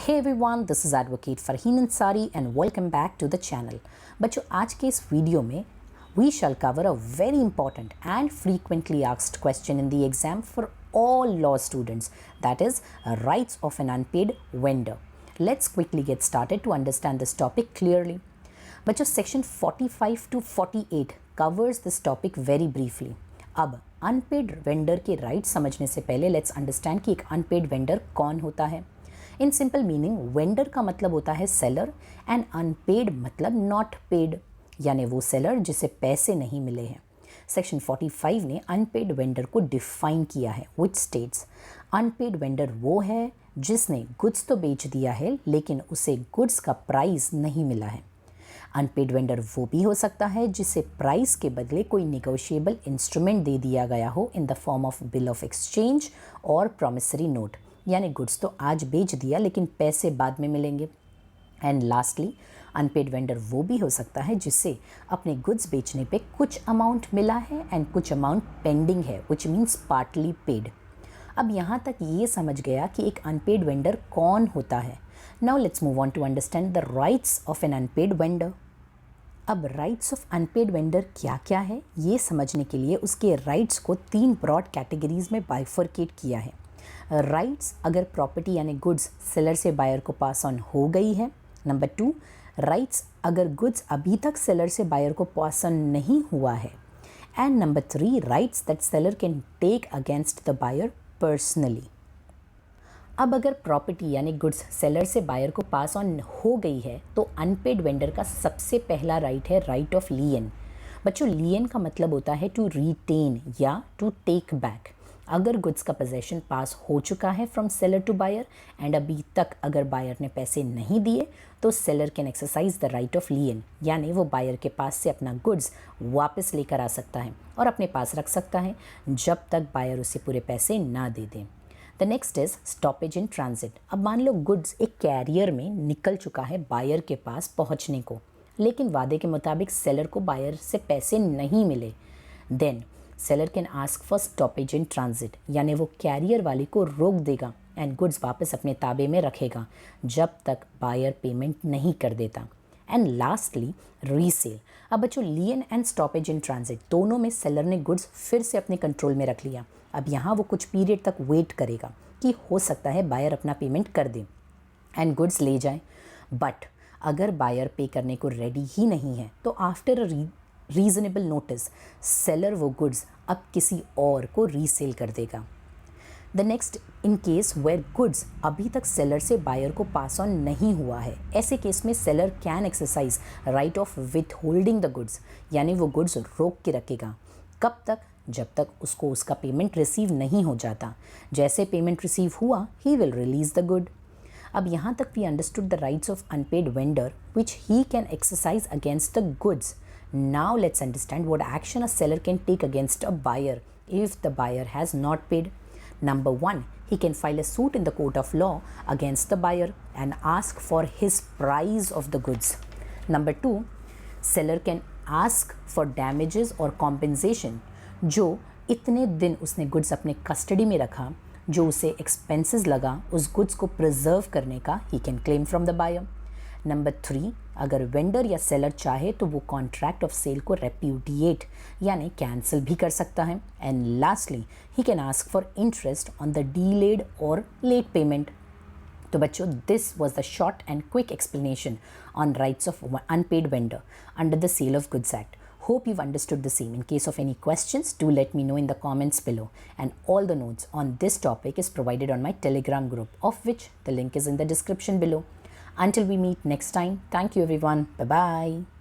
Hey everyone, this is Advocate Farheen Ansari and welcome back to the channel. बच्चों आज के इस video में we shall cover a very important and frequently asked question in the exam for all law students, that is rights of an unpaid vendor. Let's quickly get started to understand this topic clearly. बच्चों section 45 to 48 covers this topic very briefly. अब unpaid vendor के right समझने से पहले let's understand कि एक unpaid vendor कौन होता है. इन सिंपल मीनिंग वेंडर का मतलब होता है सेलर एंड अनपेड मतलब नॉट पेड, यानी वो सेलर जिसे पैसे नहीं मिले हैं. सेक्शन 45 ने अनपेड वेंडर को डिफाइन किया है व्हिच स्टेट्स अनपेड वेंडर वो है जिसने गुड्स तो बेच दिया है लेकिन उसे गुड्स का प्राइस नहीं मिला है. अनपेड वेंडर वो भी हो सकता है जिसे प्राइस के बदले कोई निगोशिएबल इंस्ट्रूमेंट दे दिया गया हो in the form of bill of exchange और प्रॉमिसरी नोट, यानी गुड्स तो आज बेच दिया लेकिन पैसे बाद में मिलेंगे. एंड लास्टली अनपेड वेंडर वो भी हो सकता है जिससे अपने गुड्स बेचने पे कुछ अमाउंट मिला है एंड कुछ अमाउंट पेंडिंग है विच मीन्स पार्टली पेड. अब यहाँ तक ये समझ गया कि एक अनपेड वेंडर कौन होता है. Now let's move on to understand the rights of an unpaid vendor. अब राइट्स ऑफ अनपेड वेंडर क्या क्या है ये समझने के लिए उसके राइट्स को 3 ब्रॉड कैटेगरीज में बाइफरकेट किया है. राइट्स अगर प्रॉपर्टी यानी गुड्स सेलर से बायर को पास ऑन हो गई है. नंबर 2 राइट्स अगर गुड्स अभी तक सेलर से बायर को पास ऑन नहीं हुआ है. And number 3 rights that seller can take against the buyer personally. अब अगर प्रॉपर्टी यानी गुड्स सेलर से बायर को पास ऑन हो गई है तो अनपेड वेंडर का सबसे पहला राइट है राइट ऑफ लियन. बच्चों लियन का मतलब होता है टू रिटेन या टू टेक बैक. अगर गुड्स का पोजेशन पास हो चुका है from seller to buyer and अभी तक अगर बायर ने पैसे नहीं दिए तो seller can exercise the right of lien, यानी वो बायर के पास से अपना गुड्स वापस लेकर आ सकता है और अपने पास रख सकता है जब तक बायर उसे पूरे पैसे ना दे दें. The next is stoppage in transit. अब मान लो गुड्स एक कैरियर में निकल चुका है बायर के पास पहुंचने को, लेकिन वादे के मुताबिक सेलर को बायर से पैसे नहीं मिले. Then seller can ask for stoppage in transit, यानी वो कैरियर वाले को रोक देगा एंड गुड्स वापस अपने ताबे में रखेगा जब तक बायर पेमेंट नहीं कर देता. And lastly resale. अब बच्चों लियन एंड स्टॉपेज इन ट्रांजिट दोनों में सेलर ने गुड्स फिर से अपने कंट्रोल में रख लिया. अब यहाँ वो कुछ पीरियड तक वेट करेगा कि हो सकता है बायर अपना पेमेंट कर दे एंड गुड्स ले जाए. बट अगर बायर पे करने को रेडी ही नहीं है तो after a reasonable notice seller वो गुड्स अब किसी और को रीसेल कर देगा. The next in case where goods अभी तक सेलर से बायर को पास ऑन नहीं हुआ है, ऐसे केस में seller can exercise right of with holding the goods, यानी वो गुड्स रोक के रखेगा. कब तक? जब तक उसको उसका पेमेंट रिसीव नहीं हो जाता. जैसे पेमेंट रिसीव हुआ he will release the good. अब यहाँ तक we understood the rights of unpaid vendor which he can exercise against the goods. Now let's understand what action a seller can take against a buyer if the buyer has not paid. Number 1, he can file a suit in the court of law against the buyer and ask for his price of the goods. Number 2, seller can ask for damages or compensation जो इतने दिन उसने goods अपने custody में रखा, जो उसे expenses लगा उस गुड्स को प्रिजर्व करने का, he can claim from the buyer. Number 3, अगर वेंडर या सेलर चाहे तो वो कॉन्ट्रैक्ट ऑफ सेल को रेप्यूडिएट यानी कैंसिल भी कर सकता है. And lastly he can ask for interest on the delayed और लेट पेमेंट. तो बच्चों this was the short and quick explanation on rights of unpaid vendor under the sale of goods act. Hope you've understood the same. In case of any questions, do let me know in the comments below. And all the notes on this topic is provided on my Telegram group, of which the link is in the description below. Until we meet next time, thank you everyone. Bye-bye.